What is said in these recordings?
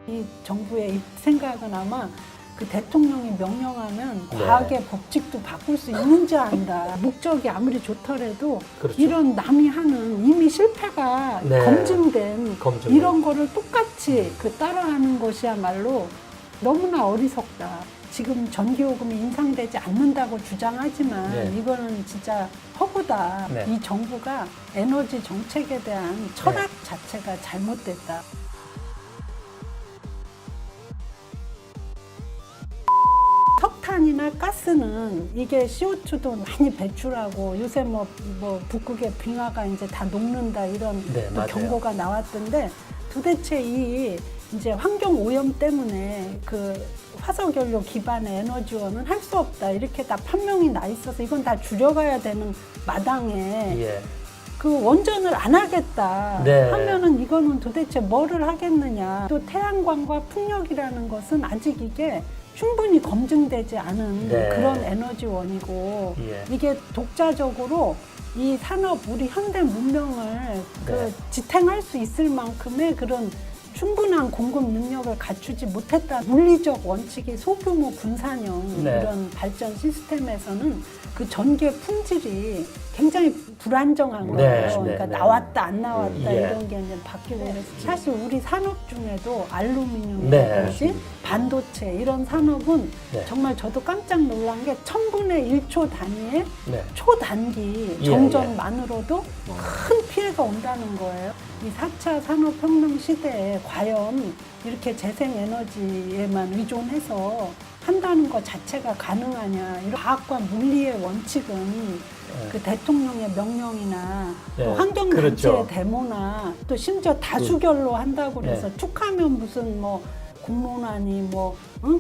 이 정부의 생각은 아마 그 대통령이 명령하면 네. 과학의 법칙도 바꿀 수 있는지 안다. 목적이 아무리 좋더라도 그렇죠. 이런 남이 하는 이미 실패가 네. 검증된 검증된. 이런 거를 똑같이 그 따라하는 것이야말로 너무나 어리석다. 지금 전기요금이 인상되지 않는다고 주장하지만 네. 이거는 진짜 허구다. 네. 이 정부가 에너지 정책에 대한 철학 자체가 잘못됐다. 석탄이나 가스는 이게 CO2도 많이 배출하고 요새 뭐 북극의 빙하가 이제 다 녹는다 이런 네, 또 맞아요. 경고가 나왔던데 도대체 이 이제 환경 오염 때문에 그 화석연료 기반의 에너지원은 할 수 없다 이렇게 다 판명이 나 있어서 이건 다 줄여가야 되는 마당에 예. 그 원전을 안 하겠다 네. 하면은 이거는 도대체 뭐를 하겠느냐. 또 태양광과 풍력이라는 것은 아직 이게 충분히 검증되지 않은 네. 그런 에너지원이고 예. 이게 독자적으로 이 산업 우리 현대 문명을 그 네. 지탱할 수 있을 만큼의 그런 충분한 공급 능력을 갖추지 못했다. 물리적 원칙이 소규모 분산형 네. 이런 발전 시스템에서는 그 전기의 품질이 굉장히 불안정한 네, 거예요. 네, 그러니까 네. 나왔다 안 나왔다 예. 이런 게 이제 바뀌고 그래서 사실 우리 산업 중에도 알루미늄이라든지 네. 반도체 이런 산업은 네. 정말 저도 깜짝 놀란 게 1000분의 1초 단위의 네. 초단기 예, 정전만으로도 큰 피해가 온다는 거예요. 이 4차 산업혁명 시대에 과연 이렇게 재생에너지에만 의존해서 한다는 것 자체가 가능하냐. 이런 과학과 물리의 원칙은 그 대통령의 명령이나 또 네, 환경단체의 그렇죠. 데모나 또 심지어 다수결로 한다고 그래서 네. 툭하면 무슨 뭐 공론화니 뭐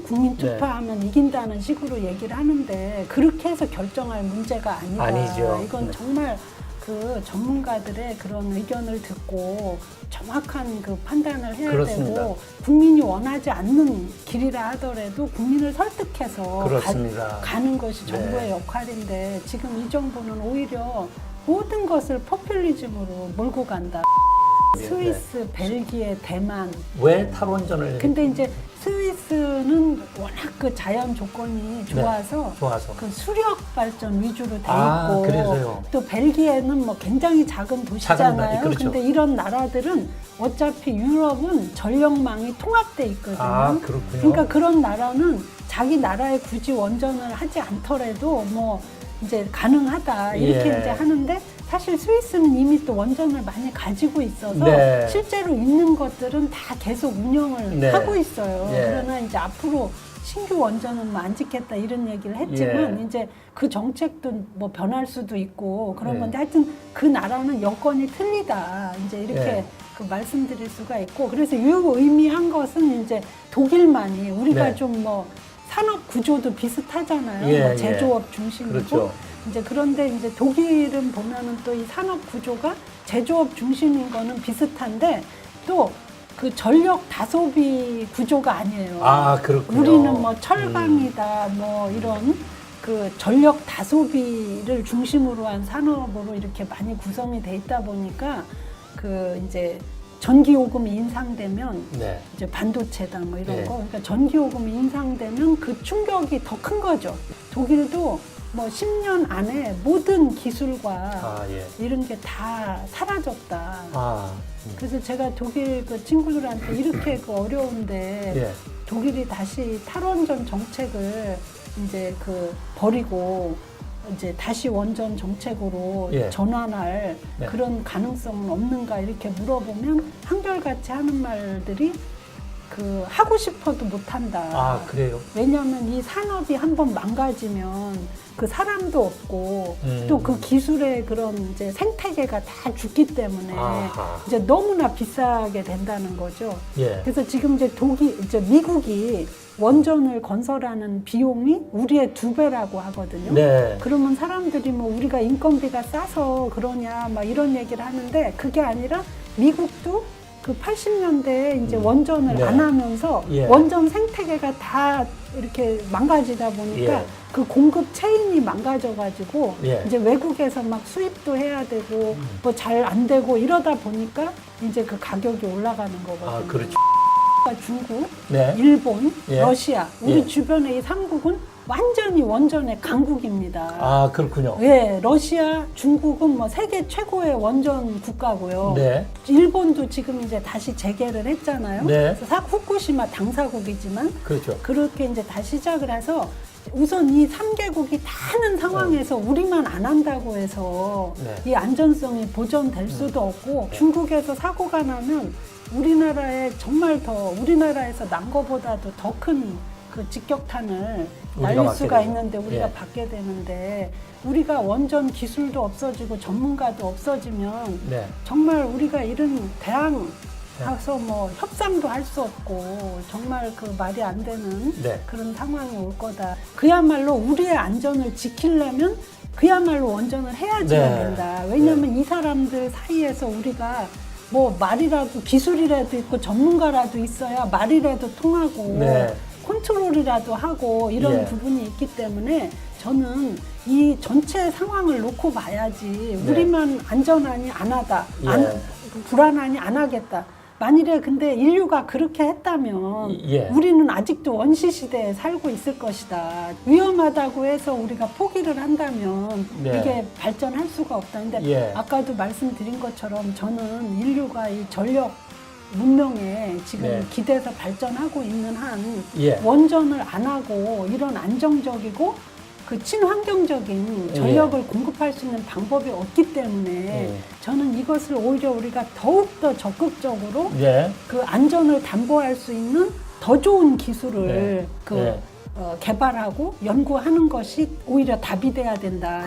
국민 투표하면 이긴다는 식으로 얘기를 하는데 그렇게 해서 결정할 문제가 아니다. 아니죠. 이건 네. 정말 그 전문가들의 그런 의견을 듣고 정확한 그 판단을 해야 그렇습니다. 되고 국민이 원하지 않는 길이라 하더라도 국민을 설득해서 그렇습니다. 가는 것이 정부의 네. 역할인데 지금 이 정부는 오히려 모든 것을 포퓰리즘으로 몰고 간다. 네. 스위스, 벨기에, 대만. 왜 탈원전을 근데 이제 스위스는 워낙 그 자연 조건이 좋아서 좋아서 그 수력 발전 위주로 돼 아, 있고 그래서요. 또 벨기에는 뭐 굉장히 작은 도시잖아요. 그렇죠. 근데 이런 나라들은 어차피 유럽은 전력망이 통합돼 있거든요. 아, 그렇군요. 그러니까 그런 나라는 자기 나라에 굳이 원전을 하지 않더라도 뭐 이제 가능하다 이렇게 예. 이제 하는데 사실 스위스는 이미 또 원전을 많이 가지고 있어서 네. 실제로 있는 것들은 다 계속 운영을 네. 하고 있어요. 예. 그러나 이제 앞으로 신규 원전은 뭐 안 짓겠다 이런 얘기를 했지만 예. 이제 그 정책도 뭐 변할 수도 있고 그런 예. 건데 하여튼 그 나라는 여건이 틀리다 이제 이렇게 예. 그 말씀드릴 수가 있고 그래서 유의미한 것은 이제 독일만이 우리가 네. 좀 뭐 산업 구조도 비슷하잖아요. 예, 뭐 예. 제조업 중심이고 그렇죠. 이제 그런데 이제 독일은 보면은 또 이 산업 구조가 제조업 중심인 거는 비슷한데 또 그 전력 다소비 구조가 아니에요. 아, 그렇군요. 우리는 뭐 철강이다 뭐 이런 그 전력 다소비를 중심으로 한 산업으로 이렇게 많이 구성이 돼 있다 보니까 그 이제 전기 요금이 인상되면 네. 이제 반도체다 뭐 이런 네. 거. 그러니까 전기 요금이 인상되면 그 충격이 더 큰 거죠. 독일도 뭐 10년 안에 모든 기술과 아, 예. 이런 게 다 사라졌다. 아, 그래서 제가 독일 그 친구들한테 이렇게 그 어려운데 예. 독일이 다시 탈원전 정책을 이제 그 버리고 이제 다시 원전 정책으로 예. 전환할 네. 그런 가능성은 없는가 이렇게 물어보면 한결같이 하는 말들이 그 하고 싶어도 못한다. 아, 그래요? 왜냐하면 이 산업이 한번 망가지면 그 사람도 없고 또 그 기술의 그런 이제 생태계가 다 죽기 때문에 아하. 이제 너무나 비싸게 된다는 거죠. 예. 그래서 지금 이제 미국이 원전을 건설하는 비용이 우리의 2배라고 하거든요. 네. 그러면 사람들이 뭐 우리가 인건비가 싸서 그러냐 막 이런 얘기를 하는데 그게 아니라 미국도 그 80년대에 이제 원전을 네. 안 하면서 예. 원전 생태계가 다 이렇게 망가지다 보니까 예. 그 공급 체인이 망가져가지고 예. 이제 외국에서 막 수입도 해야 되고 뭐 잘 안 되고 이러다 보니까 이제 그 가격이 올라가는 거거든요. 아, 그렇죠. 중국, 네. 일본, 예. 러시아 우리 예. 주변의 이 3국은 완전히 원전의 강국입니다. 아, 그렇군요. 예, 러시아, 중국은 뭐 세계 최고의 원전 국가고요. 네. 일본도 지금 이제 다시 재개를 했잖아요. 네. 그래서 후쿠시마 당사국이지만 그렇죠. 그렇게 이제 다시 시작을 해서 우선 이 3개국이 다 하는 상황에서 우리만 안 한다고 해서 네. 이 안전성이 보존될 수도 없고 중국에서 사고가 나면 우리나라에 정말 더 우리나라에서 난 거보다도 더 큰 그 직격탄을 우리가 날릴 맞게 수가 되죠. 있는데 우리가 예. 받게 되는데 우리가 원전 기술도 없어지고 전문가도 없어지면 네. 정말 우리가 이런 대항 가서 뭐 협상도 할 수 없고 정말 그 말이 안 되는 네. 그런 상황이 올 거다. 그야말로 우리의 안전을 지키려면 그야말로 원전을 해야지 네. 된다. 왜냐하면 이 사람들 사이에서 우리가 뭐 말이라도 기술이라도 있고 전문가라도 있어야 말이라도 통하고 네. 컨트롤이라도 하고 이런 예. 부분이 있기 때문에 저는 이 전체 상황을 놓고 봐야지 네. 우리만 안전하니 안 하다, 예. 불안하니 안 하겠다. 만일에 근데 인류가 그렇게 했다면 예. 우리는 아직도 원시 시대에 살고 있을 것이다. 위험하다고 해서 우리가 포기를 한다면 네. 이게 발전할 수가 없다. 근데 예. 아까도 말씀드린 것처럼 저는 인류가 이 전력 문명에 지금 네. 기대서 발전하고 있는 한 예. 원전을 안 하고 이런 안정적이고 그 친환경적인 전력을 공급할 수 있는 방법이 없기 때문에 저는 이것을 오히려 우리가 더욱더 적극적으로 예. 그 안전을 담보할 수 있는 더 좋은 기술을 네. 개발하고 연구하는 것이 오히려 답이 돼야 된다.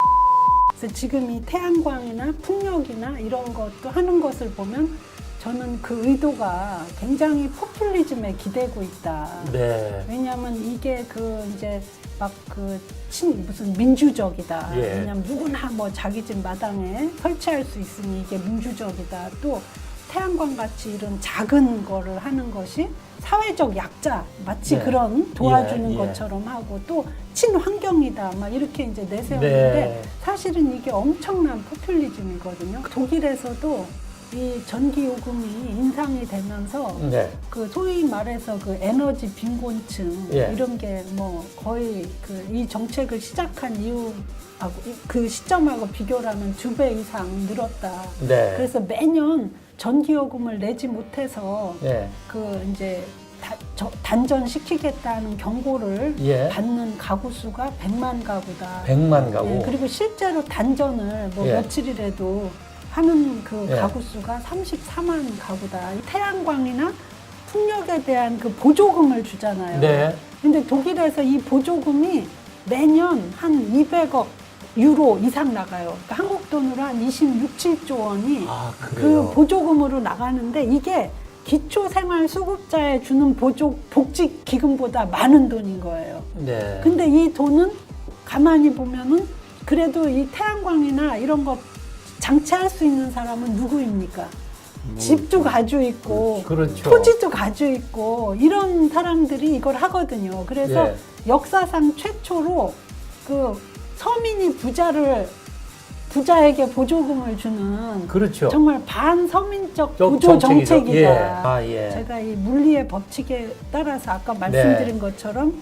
그래서 지금 이 태양광이나 풍력이나 이런 것도 하는 것을 보면 저는 그 의도가 굉장히 포퓰리즘에 기대고 있다. 네. 왜냐하면 이게 그 이제 막 그 무슨 민주적이다. 예. 왜냐하면 누구나 뭐 자기 집 마당에 설치할 수 있으니 이게 민주적이다. 또 태양광 같이 이런 작은 거를 하는 것이 사회적 약자 마치 네. 그런 도와주는 예. 것처럼 하고 또 친환경이다 막 이렇게 이제 내세우는데 네. 사실은 이게 엄청난 포퓰리즘이거든요. 독일에서도 이 전기 요금이 인상이 되면서 네. 그 소위 말해서 그 에너지 빈곤층 예. 이런 게 뭐 거의 그 이 정책을 시작한 이후하고 그 시점하고 비교를 하면 2배 이상 늘었다. 네. 그래서 매년 전기 요금을 내지 못해서 예. 그 이제 단전시키겠다는 경고를 예. 받는 가구 수가 100만 가구다. 100만 가구. 예, 그리고 실제로 단전을 뭐 예. 며칠이라도 하는 그 예. 가구 수가 34만 가구다. 이 태양광이나 풍력에 대한 그 보조금을 주잖아요. 네. 근데 독일에서 이 보조금이 매년 한 200억 유로 이상 나가요. 그러니까 한국 돈으로 한 26, 7조 원이 아, 그 그래요. 보조금으로 나가는데 이게 기초생활수급자에 주는 복지기금보다 많은 돈인 거예요. 네. 근데 이 돈은 가만히 보면은 그래도 이 태양광이나 이런 거 장치할 수 있는 사람은 누구입니까? 집도 가지고 있고 그렇죠. 토지도 가지고 있고 이런 사람들이 이걸 하거든요. 그래서 예. 역사상 최초로 그 서민이 부자에게 보조금을 주는 그렇죠. 정말 반서민적 적- 보조 정책이죠. 정책이다. 예. 아, 예. 제가 이 물리의 법칙에 따라서 아까 말씀드린 것처럼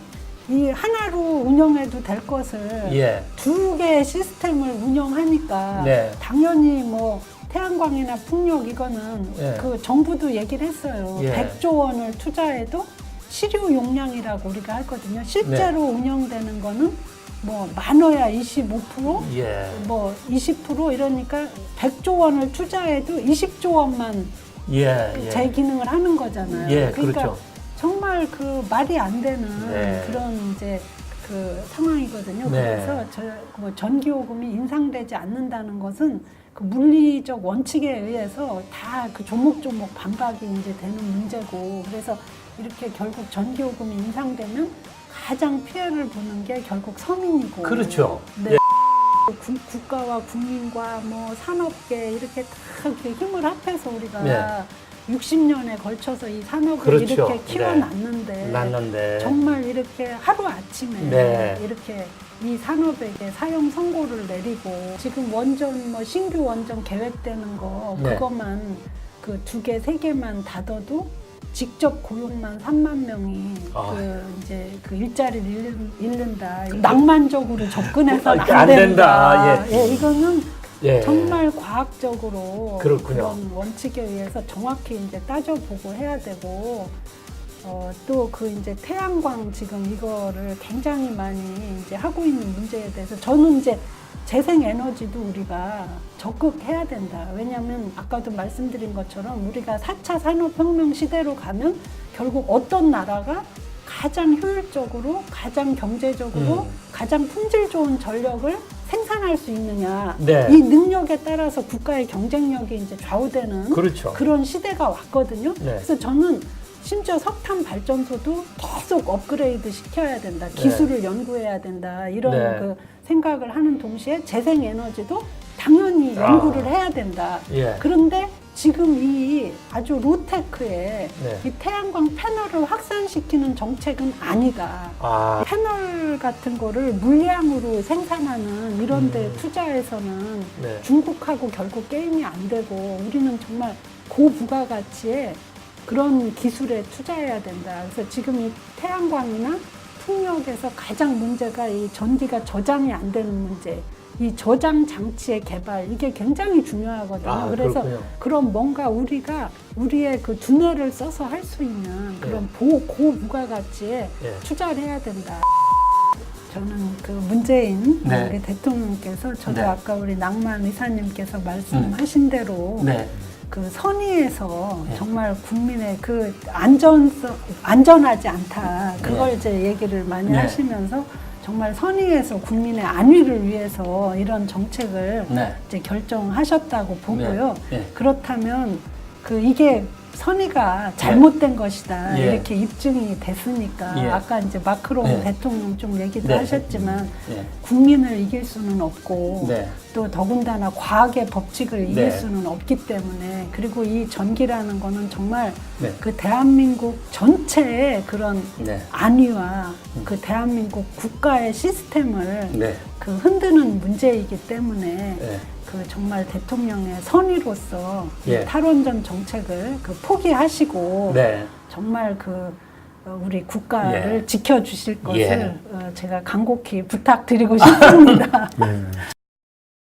이 하나로 운영해도 될 것을 예. 두 개의 시스템을 운영하니까 네. 당연히 뭐 태양광이나 풍력 이거는 예. 그 정부도 얘기를 했어요. 예. 100조 원을 투자해도 실효 용량이라고 우리가 하거든요. 실제로 네. 운영되는 거는 뭐 많아야 25%, 예. 뭐 20% 이러니까 100조 원을 투자해도 20조 원만 예. 예. 제 기능을 하는 거잖아요. 예, 그러니까 그렇죠. 정말 그 말이 안 되는 네. 그런 이제 그 상황이거든요. 네. 그래서 뭐 전기요금이 인상되지 않는다는 것은 그 물리적 원칙에 의해서 다 그 조목조목 반박이 이제 되는 문제고 그래서 이렇게 결국 전기요금이 인상되면 가장 피해를 보는 게 결국 서민이고 그렇죠. 네. 국가와 국민과 뭐 산업계 이렇게 다 이렇게 힘을 합해서 우리가 네. 60년에 걸쳐서 이 산업을 그렇죠. 이렇게 키워놨는데 났는데. 정말 이렇게 하루아침에 네. 이렇게 이 산업에게 사용 선고를 내리고 지금 원전 뭐 신규 원전 계획되는 거 네. 그것만 그 2개, 3개만 닫아도 직접 고용만 3만 명이 아. 이제 그 일자리를 잃는다. 낭만적으로 접근해서는 안 안 된다. 된다. 예. 이거는 예. 정말 과학적으로 그렇군요. 그런 원칙에 의해서 정확히 이제 따져보고 해야 되고 또 그 이제 태양광 지금 이거를 굉장히 많이 이제 하고 있는 문제에 대해서 저는 이제 재생에너지도 우리가 적극해야 된다. 왜냐하면 아까도 말씀드린 것처럼 우리가 4차 산업혁명 시대로 가면 결국 어떤 나라가 가장 효율적으로, 가장 경제적으로, 가장 품질 좋은 전력을 생산할 수 있느냐. 네. 이 능력에 따라서 국가의 경쟁력이 이제 좌우되는 그렇죠. 그런 시대가 왔거든요. 네. 그래서 저는 심지어 석탄 발전소도 계속 업그레이드 시켜야 된다. 기술을 연구해야 된다. 이런 네. 그 생각을 하는 동시에 재생에너지도 당연히 연구를 해야 된다. 예. 그런데 지금 이 아주 로테크에 네. 이 태양광 패널을 확산시키는 정책은 아니다. 아, 패널 같은 거를 물량으로 생산하는 이런 데 투자해서는 네. 중국하고 결국 게임이 안 되고 우리는 정말 고부가가치의 그런 기술에 투자해야 된다. 그래서 지금 이 태양광이나 풍력에서 가장 문제가 이 전기가 저장이 안 되는 문제. 이 저장 장치의 개발, 이게 굉장히 중요하거든요. 아, 그래서 그렇군요. 그런 뭔가 우리가 우리의 그 두뇌를 써서 할 수 있는 그런 고부가가치에 예. 투자를 해야 된다. 저는 그 문재인 네. 우리 대통령께서 저도 네. 아까 우리 낭만 의사님께서 말씀하신 대로 네. 그 선의에서 네. 정말 국민의 그 안전하지 않다. 그걸 이제 얘기를 많이 네. 하시면서 정말 선의에서 국민의 안위를 위해서 이런 정책을 네. 이제 결정하셨다고 보고요. 네. 네. 그렇다면 그 이게 선의가 잘못된 것이다. 예. 이렇게 입증이 됐으니까 예. 아까 이제 마크롱 네. 대통령 좀 얘기도 네. 하셨지만 네. 국민을 이길 수는 없고 네. 또 더군다나 과학의 법칙을 이길 네. 수는 없기 때문에 그리고 이 전기라는 거는 정말 네. 그 대한민국 전체의 그런 네. 안위와 그 대한민국 국가의 시스템을 네. 그 흔드는 문제이기 때문에 네. 그 정말 대통령의 선의로서 예. 이 탈원전 정책을 그 포기하시고 네. 정말 그 우리 국가를 예. 지켜주실 것을 예. 제가 간곡히 부탁드리고 싶습니다.